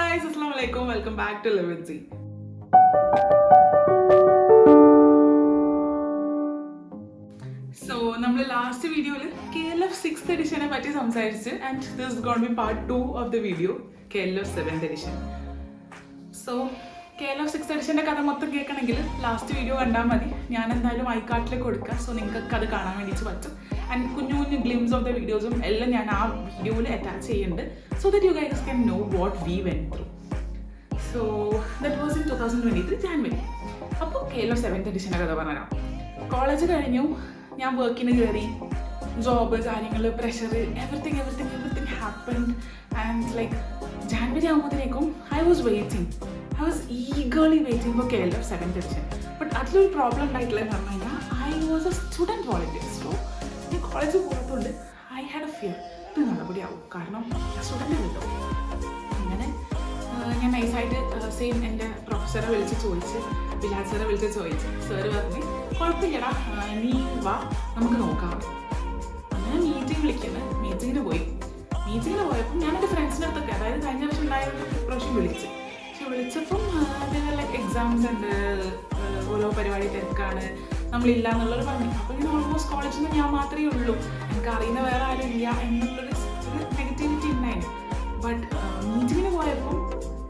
guys, Assalamualaikum. Welcome back to Live with Z. So, നമ്മൾ last വീഡിയോയിൽ KLF 6th edition പറ്റി സംസാരിച്ച് and this is going to be part 2 of the video, KLF 7th edition. So, KLF 6th edition കഥ മൊത്തം കേൾക്കണമെങ്കിൽ last video കണ്ടാൽ മതി. ഞാൻ എന്തായാലും ഐക്കാർട്ടിലേക്ക് കൊടുക്കാം, സോ നിങ്ങൾക്ക് അത് കാണാൻ വേണ്ടിയിട്ട് പറ്റും. ആൻഡ് കുഞ്ഞു കുഞ്ഞു ഗ്ലിംസ് ഓഫ് ദ വീഡിയോസും എല്ലാം ഞാൻ ആ വീഡിയോയിൽ അറ്റാച്ച് ചെയ്യുന്നുണ്ട്, so that you guys can no what we went through. So that was in 2023 January. അപ്പോൾ KLF 7th edition കഥ പറഞ്ഞുതരാം. കോളേജ് കഴിഞ്ഞു, ഞാൻ വർക്കിന് കയറി, ജോബ് കാര്യങ്ങൾ, pressure, everything happened. And like January ആകുമ്പോഴത്തേക്കും I was eagerly waiting for KLF 7th edition. But അതിലൊരു പ്രോബ്ലം ഉണ്ടായിട്ടുള്ളതെന്ന് പറഞ്ഞു കഴിഞ്ഞാൽ I was a student volunteer. So ഞാൻ കോളേജ് പോകുന്നതുകൊണ്ട് ഐ ഹാഡ് എ ഫിയർ, ഇത് നടപടിയാവും, കാരണം സ്റ്റുഡൻ്റ് കിട്ടും. അങ്ങനെ ഞാൻ നൈസായിട്ട് സെയിം എൻ്റെ പ്രൊഫസറെ വിളിച്ച് ചോദിച്ച്, ബിലാൽ സാറെ വിളിച്ച് ചോദിച്ച്, സാറ് പറഞ്ഞ് കുഴപ്പമില്ലടാ, നീ വാ നമുക്ക് നോക്കാം. അങ്ങനെ മീറ്റിങ്ങിന് പോയപ്പോൾ ഞാൻ എൻ്റെ ഫ്രണ്ട്സിൻ്റെ അടുത്തൊക്കെ, അതായത് കഴിഞ്ഞ വർഷം ഉണ്ടായ പ്രാവശ്യം വിളിച്ചപ്പം ലൈക്ക് എക്സാംസ് ഉണ്ട്, ഓരോ പരിപാടി തിരക്കാണ്, നമ്മളില്ല എന്നുള്ളൊരു പറഞ്ഞു. അപ്പോൾ ഇങ്ങനെ ഓൾമോസ്റ്റ് കോളേജിൽ നിന്ന് ഞാൻ മാത്രമേ ഉള്ളൂ, എനിക്ക് അറിയുന്ന വേറെ ആരും ഇല്ല എന്നുള്ളൊരു നെഗറ്റിവിറ്റി ഉണ്ടായിരുന്നു. ബട്ട് മീറ്റിങ്ങിന് പോയപ്പോൾ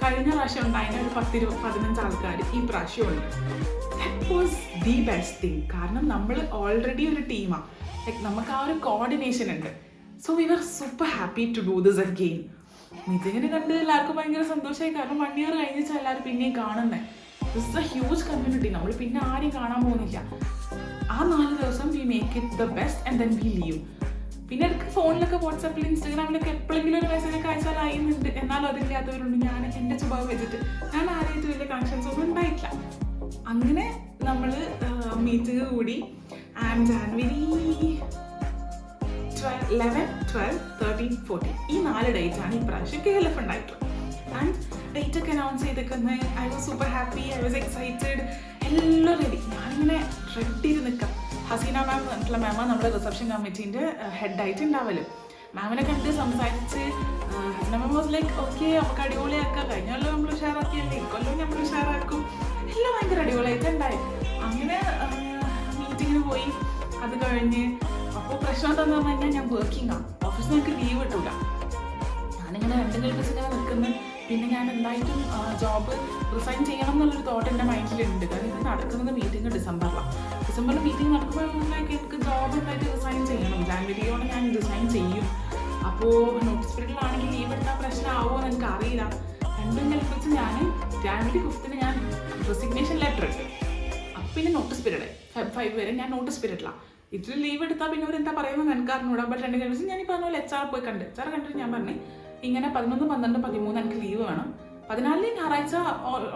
കഴിഞ്ഞ പ്രാവശ്യം ഉണ്ടായിരുന്ന ഒരു 10-15 ആൾക്കാർ ഈ പ്രാവശ്യമുണ്ട്. That was the best thing. കാരണം നമ്മൾ ഓൾറെഡി ഒരു ടീമാണ്, ലൈക്ക് നമുക്ക് ആ ഒരു കോർഡിനേഷൻ ഉണ്ട്. So we were super happy to do this again. മീറ്റിങ്ങിന് കണ്ട് എല്ലാവർക്കും ഭയങ്കര സന്തോഷമായി, കാരണം 1 year കഴിഞ്ഞാൽ എല്ലാവരും പിന്നെയും കാണുന്നത്. ദിസ് എ ഹ്യൂജ് കമ്മ്യൂണിറ്റി, നമ്മൾ പിന്നെ ആരെയും കാണാൻ പോകുന്നില്ല. ആ 4 ദിവസം we make it the best and then we leave. പിന്നെ എനിക്ക് ഫോണിലൊക്കെ വാട്സാപ്പിൽ ഇൻസ്റ്റാഗ്രാമിലൊക്കെ എപ്പോഴെങ്കിലും ഒരു മെസ്സേജൊക്കെ അയച്ചാൽ അയക്കുന്നുണ്ട്, എന്നാലും അതില്ലാത്തവരുണ്ട്. ഞാൻ എൻ്റെ സ്വഭാവം വെച്ചിട്ട് ഞാൻ ആരായിട്ട് വലിയ കണക്ഷൻസ് ഒന്നും ഉണ്ടായിട്ടില്ല. അങ്ങനെ നമ്മൾ മീറ്റിംഗ് കൂടി. ആൻഡ് ജാനുവരി 11, 12, 13, 14 ഈ 4 ഡേറ്റാണ് ഇപ്രാവശ്യം KLF ഉണ്ടായിട്ടുള്ളത്. ആൻഡ് ഡേറ്റ് ഒക്കെ അനൗൺസ് ചെയ്തേക്കുന്നത് I was super happy, I was excited, എല്ലാം റെഡി. ഞാനിങ്ങനെ റെഡി നിൽക്കാം. ഹസീന മാം എന്നിട്ടുള്ള മാമ നമ്മുടെ റിസപ്ഷൻ കമ്മിറ്റീൻ്റെ ഹെഡായിട്ട് ഉണ്ടാവല്ലോ. മാമിനെ കണ്ട് സംസാരിച്ച് ഹസീന മാം വാസ് ലൈക്ക് ഓക്കെ നമുക്ക് അടിപൊളിയാക്കാം, കഴിഞ്ഞ കൊല്ലം നമ്മൾ ഉഷാറാക്കിയല്ലേ, ഇക്കൊല്ലം നമ്മൾ ഉഷാറാക്കും, എല്ലാം ഭയങ്കര അടിപൊളിയായിട്ട് ഉണ്ടായി. അങ്ങനെ മീറ്റിങ്ങിന് പോയി. അത് കഴിഞ്ഞ് അപ്പോൾ പ്രശ്നം എന്താണെന്ന് പറഞ്ഞു കഴിഞ്ഞാൽ ഞാൻ വർക്കിംഗാണ്, ഓഫീസിൽ എനിക്ക് ലീവ് കിട്ടില്ല. ഞാനിങ്ങനെ 2 ദിവസം ഇങ്ങനെ നിൽക്കുന്നു. പിന്നെ ഞാൻ എന്തായിട്ടും ജോബ് റിസൈൻ ചെയ്യണം എന്നുള്ളൊരു തോട്ട് എൻ്റെ മൈൻഡിലുണ്ട്. കാരണം ഇത് നടക്കുന്നത് മീറ്റിംഗ് ഡിസംബറിൽ മീറ്റിംഗ് നടക്കുമ്പോഴേക്ക് എനിക്ക് ജോബ് എന്തായിട്ട് റിസൈൻ ചെയ്യണം. ജാനുവരിയോടെ ഞാൻ റിസൈൻ ചെയ്യും. അപ്പോൾ നോട്ടീസ് പീരീഡിലാണെങ്കിൽ ലീവ് എടുത്താൽ പ്രശ്നമാവുമോ എന്ന് എനിക്ക് അറിയില്ല. രണ്ടും കൽപ്പിച്ച് ഞാൻ ജാനുവരി 5th ഞാൻ റെസിഗ്നേഷൻ ലെറ്റർ ഇട്ട്. അപ്പം പിന്നെ നോട്ടീസ് പീരീഡ് Feb 5 വരെ ഞാൻ നോട്ടീസ് പീരീഡിലാണ്. ഇതിൽ ലീവ് എടുത്താൽ പിന്നെ അവരെന്താ പറയുന്നത് എനിക്ക് അറിഞ്ഞൂടാ. ബട്ട് 2 ദിവസം ഞാൻ ഈ പറഞ്ഞ പോലെ HR പോയി കണ്ടിട്ട് ഞാൻ പറഞ്ഞു ഇങ്ങനെ 11, 12, 13 എനിക്ക് ലീവ് വേണം. 14 ഞായറാഴ്ച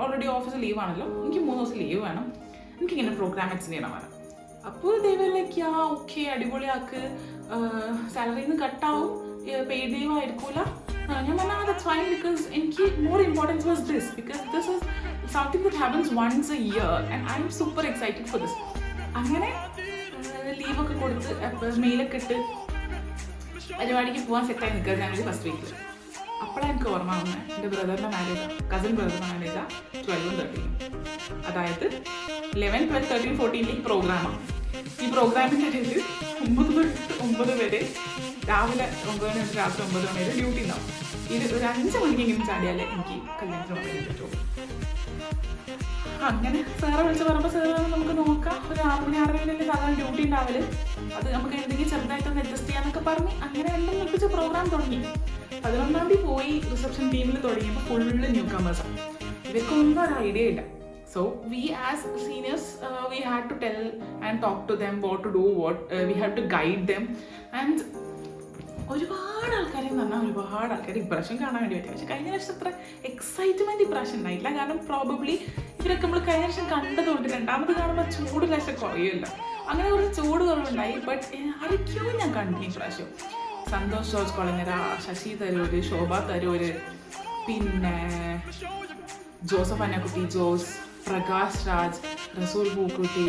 ഓൾറെഡി ഓഫീസ് ലീവാണല്ലോ, എനിക്ക് 3 ദിവസം ലീവ് വേണം, എനിക്കിങ്ങനെ പ്രോഗ്രാം അറ്റൻഡ് ചെയ്യണം വേണം. അപ്പോൾ ദൈവത്തിലേക്ക് ഓക്കെ അടിപൊളിയാക്ക്, സാലറിയിൽ നിന്ന് കട്ടാവും, പെയ്ഡ് ലീവ് ആയിരിക്കൂല. ഞാൻ പറഞ്ഞാൽ ദാറ്റ്സ് ഫൈൻ, ബിക്കോസ് എനിക്ക് more importance was this, because this is something that happens once a year and I am super excited for this. അങ്ങനെ ലീവൊക്കെ കൊടുത്ത് മെയിലൊക്കെ ഇട്ട് പരിപാടിക്ക് പോകാൻ സെറ്റായി നിൽക്കുക ജാനുവരി 1st വീക്കിൽ. അപ്പോഴാണ് എനിക്ക് ഓർമ്മ വന്നത് എൻ്റെ ബ്രദറിൻ്റെ മാരേജാണ്, കസിൻ ബ്രദറിൻ്റെ മാരേജാണ് 12, 13. അതായത് 11, 12, 13, 14 ഈ പ്രോഗ്രാമാണ്. ഈ പ്രോഗ്രാമിൻ്റെ ഇടയിൽ 9 തൊട്ട് 9 വരെ രാവിലെ 9 മണി തൊട്ട് രാത്രി 9 മണി വരെ ഡ്യൂട്ടി ഉണ്ടാവും. ഇത് ഒരു 5 മണിക്കെങ്കിലും ചാടിയാലേ എനിക്ക് കല്യാണത്തിന് പറയാൻ പറ്റുള്ളൂ. അങ്ങനെ സാറെ വിളിച്ച് പറയുമ്പോൾ സാറ് നമുക്ക് നോക്കാം, ഒരു 6 മണി 6:30 വരെ സാധാരണ ഡ്യൂട്ടി ഉണ്ടാവല്, അത് നമുക്ക് എന്തെങ്കിലും ചെറുതായിട്ടൊന്ന് അഡ്ജസ്റ്റ് ചെയ്യാന്നൊക്കെ പറഞ്ഞ് അങ്ങനെ രണ്ടും നിർപ്പിച്ച് പ്രോഗ്രാം തുടങ്ങി. 11-ാം തീയതി പോയി റിസപ്ഷൻ ടീമിൽ തുടങ്ങിയപ്പോൾ ഫുള്ള് ന്യൂ കമേഴ്സാണ്. ഇവർക്കൊന്നും ഒരു ഐഡിയ ഇല്ല. So we as seniors we had to tell and talk to them what to do, we have to guide them. And ഒരുപാട് ആൾക്കാർ ഇപ്രാവശ്യം കാണാൻ വേണ്ടി പറ്റും. പക്ഷെ കഴിഞ്ഞ വർഷം അത്ര എക്സൈറ്റ്മെൻറ്റ് ഇപ്രാവശ്യം ഉണ്ടായില്ല. കാരണം പ്രോബബ്ലി ഇവരൊക്കെ നമ്മൾ കഴിഞ്ഞ വർഷം കണ്ടതുകൊണ്ട് രണ്ടാമത് കാണുമ്പോൾ ചൂട് ലേശം കുറയുമല്ലോ, അങ്ങനെ കുറച്ച് ചൂട് കുറവുണ്ടായി. ബട്ട് ആരൊക്കെയോ ഞാൻ കണ്ടു ഈ പ്രാവശ്യം. സന്തോഷ് ജോർജ് കൊളങ്ങര, ശശി തരൂർ, ശോഭ തരൂർ, പിന്നെ ജോസഫ് അന്നക്കുട്ടി ജോസ്, പ്രകാശ് രാജ്, റസൂൽ Pookutty,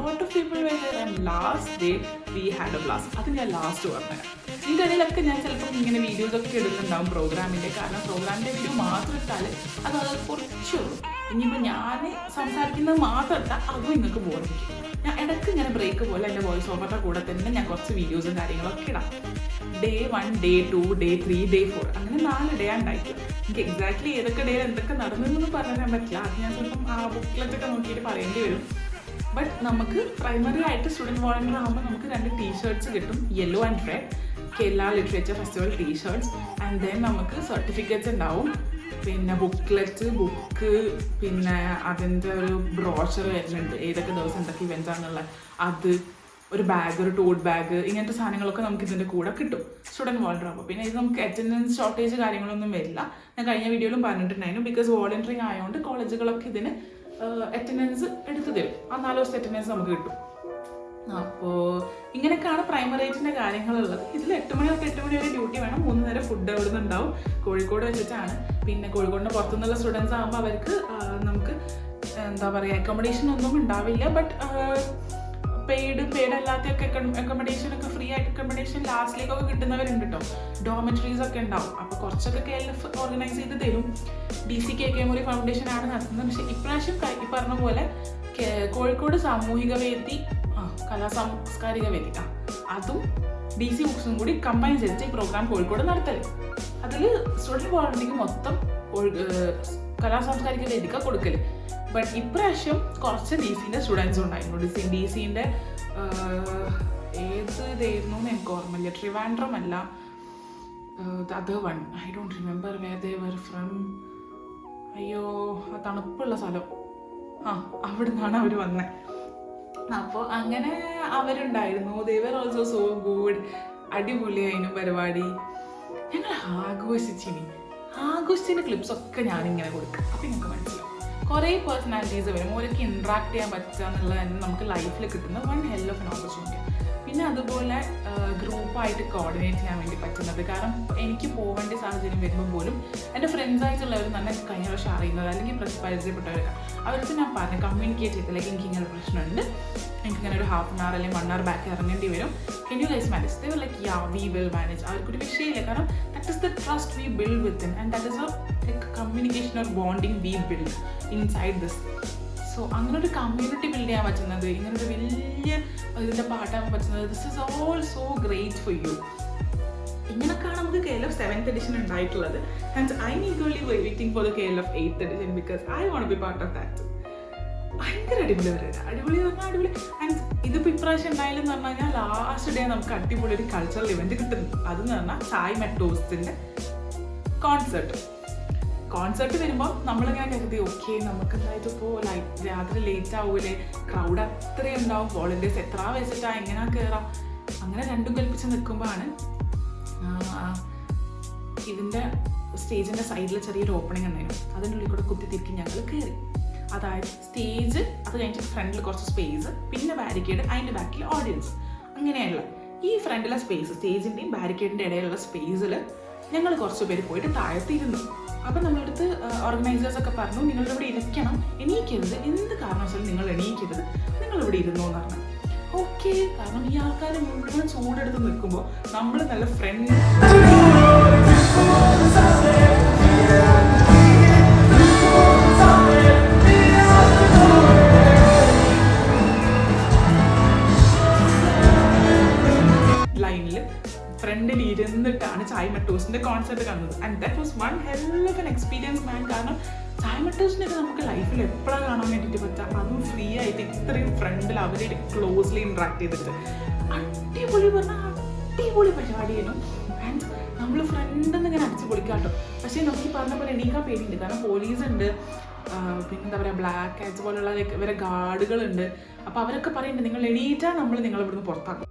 lot of people were there, and last day we had a blast. അത് ഞാൻ ലാസ്റ്റ് പറഞ്ഞത്. ഇതിൻ്റെ ഇടയിലൊക്കെ ഞാൻ ചിലപ്പോൾ ഇങ്ങനെ വീഡിയോസൊക്കെ ഇടുന്നുണ്ടാവും പ്രോഗ്രാമിൻ്റെ. കാരണം പ്രോഗ്രാമിൻ്റെ വീഡിയോ മാത്രം ഇട്ടാൽ അത് കുറച്ചുള്ളൂ. ഇനിയിപ്പോൾ ഞാൻ സംസാരിക്കുന്നത് മാത്രം ഇട്ടാൽ അതും നിങ്ങൾക്ക് ബോധിക്കും. ഞാൻ ഇടയ്ക്ക് ഇങ്ങനെ ബ്രേക്ക് പോലെ എൻ്റെ വോയിസ് ഓവറിൻ്റെ കൂടെ തന്നെ ഞാൻ കുറച്ച് വീഡിയോസും കാര്യങ്ങളൊക്കെ ഇടാം. Day 1, Day 2, Day 3, Day 4 അങ്ങനെ 4 ഡേ ഉണ്ടായിരിക്കും. എനിക്ക് എക്സാക്ട്ലി ഏതൊക്കെ ഡേയിൽ എന്തൊക്കെ നടന്നതെന്ന് പറയാൻ പറ്റില്ല. അത് ഞാൻ ചിലപ്പം ആ ബുക്കിലൊക്കെ നോക്കിയിട്ട് പറയേണ്ടി വരും. ബട്ട് നമുക്ക് പ്രൈമറി ആയിട്ട് സ്റ്റുഡൻറ്റ് വോളണ്ടിയർ ആകുമ്പോൾ നമുക്ക് 2 ടീഷർട്ട്സ് കിട്ടും, yellow and red, Kerala literature festival t shirts. And then നമുക്ക് സർട്ടിഫിക്കറ്റ്സ് ഉണ്ടാവും, പിന്നെ ബുക്ക്ലെറ്റ്, ബുക്ക്, പിന്നെ അതിൻ്റെ ഒരു ബ്രോഷർ വരുന്നുണ്ട്, ഏതൊക്കെ ദിവസം എന്തൊക്കെ ഇവൻറ്റ്സ് ആണെന്നുള്ളത്. അത് ഒരു ബാഗ്, ഒരു ടോട്ട് ബാഗ്, ഇങ്ങനത്തെ സാധനങ്ങളൊക്കെ നമുക്ക് ഇതിൻ്റെ കൂടെ കിട്ടും സ്റ്റുഡൻറ്റ് വോളണ്ടിയർ ആകുമ്പോൾ. പിന്നെ ഇത് നമുക്ക് അറ്റൻഡൻസ് ഷോർട്ടേജ് കാര്യങ്ങളൊന്നും വരില്ല. ഞാൻ കഴിഞ്ഞ വീഡിയോയിലും പറഞ്ഞിട്ടുണ്ടായിരുന്നു. ബിക്കോസ് വോളണ്ടിയറിങ് ആയതുകൊണ്ട് കോളേജുകളൊക്കെ ഇതിന് അറ്റൻഡൻസ് എടുത്തു തരും. ആ 4 ദിവസത്തെ അറ്റൻഡൻസ് നമുക്ക് കിട്ടും. അപ്പോൾ ഇങ്ങനെയൊക്കെയാണ് പ്രൈമറി ആയിട്ടിൻ്റെ കാര്യങ്ങളുള്ളത്. ഇതിൽ 8 മണി തൊട്ട് 8 മണി വരെ ഡ്യൂട്ടി വേണം. 3 നേരം ഫുഡ് അവിടെ നിന്നുണ്ടാവും. കോഴിക്കോട് വെച്ചിട്ടാണ്. പിന്നെ കോഴിക്കോടിന് പുറത്തുനിന്നുള്ള സ്റ്റുഡൻസ് ആകുമ്പോൾ അവർക്ക് നമുക്ക് എന്താ പറയുക, അക്കോമഡേഷൻ ഒന്നും ഉണ്ടാവില്ല. ബട്ട് പെയ്ഡ് അല്ലാത്തൊക്കെ അക്കോമഡേഷനൊക്കെ ഫ്രീ ആയിട്ട് അക്കോമഡേഷൻ ലാസ്റ്റിലേക്കൊക്കെ കിട്ടുന്നവരുണ്ട് കേട്ടോ. ഡോമെട്രീസ് ഒക്കെ ഉണ്ടാവും. അപ്പോൾ കുറച്ചൊക്കെ KLF ഓർഗനൈസ് ചെയ്ത് തരും. DCKK മുറി ഫൗണ്ടേഷൻ ആണ് നടത്തുന്നത്. പക്ഷേ ഇപ്രാവശ്യം ഈ പറഞ്ഞ പോലെ കോഴിക്കോട് സാമൂഹിക വേദി, കലാസാംസ്കാരിക വേദി, അതും DC ബുക്സും കൂടി കമ്പൈൻ ചെയ്തിട്ട് ഈ പ്രോഗ്രാം കോഴിക്കോട് നടത്തല്. അതിൽ സ്റ്റുഡൻറ്റ് വോളണ്ടിയർക്ക് മൊത്തം കലാസാംസ്കാരിക വേദിക്ക കൊടുക്കല്. ബട്ട് ഇപ്രാവശ്യം കുറച്ച് DCൻ്റെ സ്റ്റുഡൻസ് ഉണ്ടായിരുന്നു. DCൻ്റെ ഏത് ഇതായിരുന്നു എന്ന് എനിക്ക് ഓർമ്മയില്ല. ട്രിവാൻഡ്രം അല്ല, other one, I don't remember where they were from. അയ്യോ, ആ തണുപ്പുള്ള സ്ഥലം, അവിടെ നിന്നാണ് അവർ വന്നത്. അപ്പോൾ അങ്ങനെ അവരുണ്ടായിരുന്നു. ദേ വർ ഓൾസോ സോ ഗുഡ്. അടിപൊളിയായിരുന്നു പരിപാടി. ഞങ്ങൾ ആഘോഷിച്ചതിൻ്റെ ക്ലിപ്സൊക്കെ ഞാനിങ്ങനെ കൊടുക്കും. അപ്പം നിങ്ങൾക്ക് മനസ്സിലാവും. കുറേ പേഴ്സണാലിറ്റീസ് വരും. ഓരോക്കെ ഇൻട്രാക്ട് ചെയ്യാൻ പറ്റുക എന്നുള്ളത് തന്നെ നമുക്ക് ലൈഫിൽ കിട്ടുന്ന one hell of an opportunity. പിന്നെ അതുപോലെ ഗ്രൂപ്പായിട്ട് കോർഡിനേറ്റ് ചെയ്യാൻ വേണ്ടി പറ്റുന്നത്. കാരണം എനിക്ക് പോകേണ്ട സാഹചര്യം വരുമ്പോൾ പോലും എൻ്റെ ഫ്രണ്ട്സായിട്ടുള്ളവർ തന്നെ കഴിഞ്ഞ വർഷം അറിയുന്നത് അല്ലെങ്കിൽ പരിചയപ്പെട്ടവരൊക്കെ അവർക്ക് ഞാൻ പറഞ്ഞു കമ്മ്യൂണിക്കേറ്റ് ചെയ്തില്ല. എനിക്ക് ഇങ്ങനെ പ്രശ്നമുണ്ട്, എനിക്കിങ്ങനെ ഒരു ½ hour അല്ലെങ്കിൽ 1 hour ബാക്ക് ഇറങ്ങേണ്ടി വരും. Can you guys manage? They were like yeah we will manage. അവർക്കൊരു വിഷയമില്ല. കാരണം that is the trust we build within and that is a communication or bonding we build inside this. So അങ്ങനെ ഒരു community build ചെയ്യാൻ പറ്റുന്നത്, ഇങ്ങനൊരു വലിയ ഇതിൻ്റെ പാട്ടാൻ പറ്റുന്നത്, this is all so great for you. ഇങ്ങനെയൊക്കെയാണ് നമുക്ക് KLF 7th edition ഉണ്ടായിട്ടുള്ളത്. And I am eagerly waiting for the KLF 8th edition because I want be part of that. ഭയങ്കര അടിപൊളി വരിക, അടിപൊളി പറഞ്ഞാൽ അടിപൊളി. ആൻഡ് ഇതിപ്പോൾ ഇപ്രാവശ്യം ഉണ്ടായാലെന്ന് പറഞ്ഞു കഴിഞ്ഞാൽ ലാസ്റ്റ് ഡേ നമുക്ക് അടിപൊളി ഒരു കൾച്ചറൽ ഇവൻറ്റ് കിട്ടുന്നു. അതെന്ന് പറഞ്ഞാൽ ചായ് മെട്ടോസിൻ്റെ കോൺസെർട്ട് വരുമ്പോൾ നമ്മളിങ്ങനെ കരുതി ഓക്കെ നമുക്ക് എന്തായിട്ട് ഇപ്പോൾ രാത്രി ലേറ്റ് ആവൂലേ, ക്രൗഡ് അത്രയും ഉണ്ടാവും, വോളണ്ടിയേഴ്സ് എത്ര വെച്ചിട്ടാ എങ്ങനെ കയറാം. അങ്ങനെ രണ്ടും കൽപ്പിച്ച് നിൽക്കുമ്പോഴാണ് ഇതിൻ്റെ സ്റ്റേജിൻ്റെ സൈഡിൽ ചെറിയൊരു ഓപ്പണിംഗ് ഉണ്ടായിരുന്നു. അതിൻ്റെ ഉള്ളിൽ കൂടെ കുത്തിത്തിരിക്കും ഞങ്ങൾ കയറി. അതായത് സ്റ്റേജ്, അത് കഴിഞ്ഞിട്ട് ഫ്രണ്ടിൽ കുറച്ച് സ്പേസ്, പിന്നെ ബാരിക്കേഡ്, അതിൻ്റെ ബാക്കിൽ ഓഡിയൻസ്, അങ്ങനെയുള്ള ഈ ഫ്രണ്ടിലെ സ്പേസ്, സ്റ്റേജിൻ്റെയും ബാരിക്കേഡിൻ്റെ ഇടയിലുള്ള സ്പേസിൽ ഞങ്ങൾ കുറച്ച് പേര് പോയിട്ട് താഴത്തിരുന്നു. അപ്പം നമ്മളടുത്ത് ഓർഗനൈസേഴ്സൊക്കെ പറഞ്ഞു നിങ്ങളിവിടെ ഇരിക്കണം, എണീക്കരുത്, എന്ത് കാരണവശാലും നിങ്ങൾ എണീക്കരുത്, നിങ്ങളിവിടെ ഇരുന്നോ എന്ന് പറഞ്ഞു. ഓക്കെ, കാരണം ഈ ആൾക്കാർ മുഴുവൻ ചൂടെടുത്ത് നിൽക്കുമ്പോൾ നമ്മൾ നല്ല ഫ്രണ്ട് ലൈനിൽ ഫ്രണ്ടിൽ ഇരുന്നിട്ടാണ് ചായ് മെട്ടോസിൻ്റെ കോൺസെർട്ട് കാണുന്നത്. And that was one hell of an experience man. കാരണം ചായ് മെട്ടോസിനൊക്കെ നമുക്ക് ലൈഫിൽ എപ്പോഴാണ് കാണാൻ വേണ്ടിയിട്ട് പറ്റുക, അതും ഫ്രീ ആയിട്ട് ഇത്രയും ഫ്രണ്ടിൽ അവരുടെ ക്ലോസ്ലി ഇൻട്രാക്ട് ചെയ്തിട്ട് അടിപൊളി പറഞ്ഞാൽ അടിപൊളി പരിപാടിയായിരുന്നു. ആൻഡ് നമ്മൾ ഫ്രണ്ടെന്ന് ഇങ്ങനെ അടിച്ച് പൊളിക്കാട്ടോ. പക്ഷേ നമുക്ക് ഈ പറഞ്ഞ പോലെ എണീക്കാൻ പേടിയുണ്ട്. കാരണം പോലീസ് ഉണ്ട്, പിന്നെന്താ പറയുക, ബ്ലാക്ക് കാറ്റ്സ് പോലുള്ള ഇവരെ ഗാർഡുകളുണ്ട്. അപ്പോൾ അവരൊക്കെ പറയുന്നുണ്ട് നിങ്ങൾ എണീറ്റാൽ നമ്മൾ നിങ്ങളിവിടുന്ന് പുറത്താക്കും.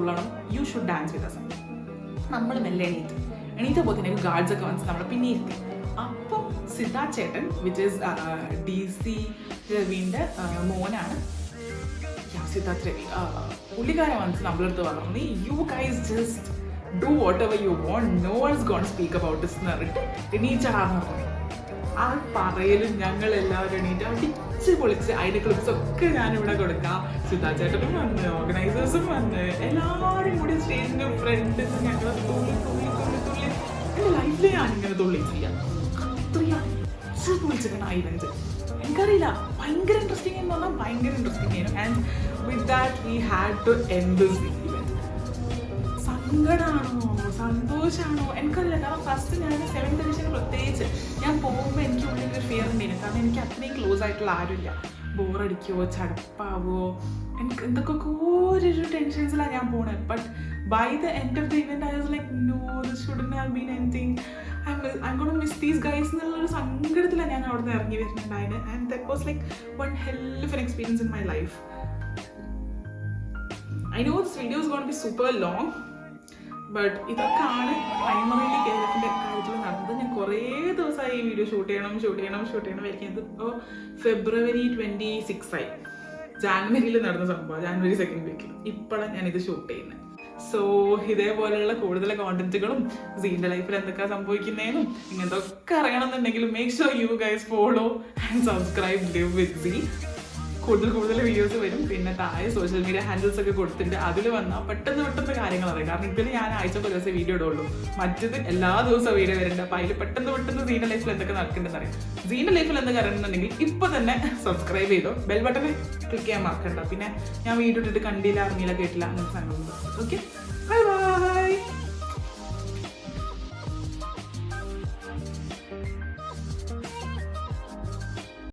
തുള്ളണം, you should dance with us. നമ്മൾ മെല്ലെ എണീറ്റപ്പോൾ തന്നെ ഗാർഡ്സ് ഒക്കെ വന്ന് നമ്മളെ പിന്നെ ഇരുത്തി. അപ്പം സിദ്ധാർത്ഥ് ചേട്ടൻ, വിച്ച് ഇസ് DC രവീൻ്റെ മോനാണ്, സിദ്ധാർത്ഥ് രവി, പുള്ളിക്കാരൻ വന്നിട്ട് നമ്മളടുത്ത് പറഞ്ഞു, you guys just do whatever you want, no one's gonna speak about this എന്ന് പറഞ്ഞിട്ട് എണീച്ചാടാന്ന് പറഞ്ഞു. ആ പറയലും ഞങ്ങൾ എല്ലാവരും എണീറ്റ് അടിച്ച് പൊളിച്ച് അതിൻ്റെ ക്ലിപ്സൊക്കെ ഞാനിവിടെ കൊടുക്കാം. സിദ്ധാർത്ഥ് ചേട്ടനും വന്ന്, ഓർഗനൈസേഴ്സും വന്ന്, എല്ലാവരും കൂടി സ്റ്റേജിൻ്റെ ഫ്രണ്ട് ഞങ്ങൾ തുള്ളി എൻ്റെ ലൈഫിൽ ഞാനിങ്ങനെ തുള്ളി ചെയ്യാം. അത്രയും അടിച്ച് പൊളിച്ചിട്ടാണ് ആ ഇവൻറ്റ്. എനിക്കറിയില്ല, ഭയങ്കര ഇൻട്രസ്റ്റിംഗ് എന്ന് പറഞ്ഞാൽ ഭയങ്കര ഇൻട്രസ്റ്റിംഗ് ആയിരുന്നു. And with that we had to end this event. സങ്കടമാണോ സന്തോഷമാണോ എനിക്കറിയില്ല. കാരണം ഫസ്റ്റ് ഞാൻ 7th എഡിഷന് പ്രത്യേകിച്ച് ഞാൻ പോകുമ്പോൾ എനിക്ക് ഉള്ളിലൊരു ഫിയർ ഉണ്ടായിരുന്നു. കാരണം എനിക്ക് അത്രയും ക്ലോസ് ആയിട്ടുള്ള ആരുമില്ല. ബോറടിക്കുമോ, ചടപ്പാവോ, എനിക്ക് എന്തൊക്കെ ഓരോരു ടെൻഷൻസിലാണ് ഞാൻ പോണത്. But by the end of the event I was like, no, this shouldn't have been anything, I'm going to miss these guys എന്നുള്ളൊരു സങ്കടത്തിലാണ് ഞാൻ അവിടെ നിന്ന് ഇറങ്ങി വരുന്നുണ്ടായത്. And that was like one hell of an experience in my life. I know this video is going to be super long, but ഇതൊക്കെയാണ് primarily കേരളത്തിൻ്റെ കാര്യത്തിൽ നടന്നത്. ഞാൻ കുറേ ദിവസമായി ഈ വീഡിയോ ഷൂട്ട് ചെയ്യണം വരയ്ക്കുന്നത്. ഇപ്പോൾ February 26 ആയി. ജാനുവരിയിൽ നടന്ന സംഭവം, January 2nd വീക്കിൽ. ഇപ്പോഴാണ് ഞാനിത് ഷൂട്ട് ചെയ്യുന്നത്. സോ ഇതേപോലെയുള്ള കൂടുതൽ കോണ്ടന്റുകളും സീൻ്റെ ലൈഫിൽ എന്തൊക്കെയാണ് സംഭവിക്കുന്നതെന്നും ഇങ്ങനത്തൊക്കെ അറിയണമെന്നുണ്ടെങ്കിൽ make sure you guys follow and subscribe live with C. കൂടുതൽ വീഡിയോസ് വരും. പിന്നെ താഴെ സോഷ്യൽ മീഡിയ ഹാൻഡിൽസ് ഒക്കെ കൊടുത്തിട്ടുണ്ട്. അതിൽ വന്നാൽ പെട്ടെന്ന് കാര്യങ്ങൾ അറിയാം. കാരണം ഇതിൽ ഞാൻ ആഴ്ച ഒരു ദിവസം വീഡിയോ ഇടുള്ളൂ. മറ്റത് എല്ലാ ദിവസവും വീഡിയോ വരുന്നുണ്ട്. അപ്പോൾ അതിൽ പെട്ടെന്ന് സീൻ്റെ ലൈഫിൽ എന്തൊക്കെ നടക്കുന്നുണ്ടെന്ന് അറിയാം. സീൻ്റെ ലൈഫിൽ എന്തൊക്കെ അറിയണമെന്നുണ്ടെങ്കിൽ ഇപ്പോൾ തന്നെ സബ്സ്ക്രൈബ് ചെയ്തോ, ബെൽ ബട്ടൺ ക്ലിക്ക് ചെയ്യാൻ മറക്കണ്ട. പിന്നെ ഞാൻ വീഡിയോ ഇട്ടിട്ട് കണ്ടില്ല, അറിഞ്ഞില്ല, കേട്ടില്ല, അങ്ങനത്തെ സാധനങ്ങളൊന്നും. ഓക്കെ.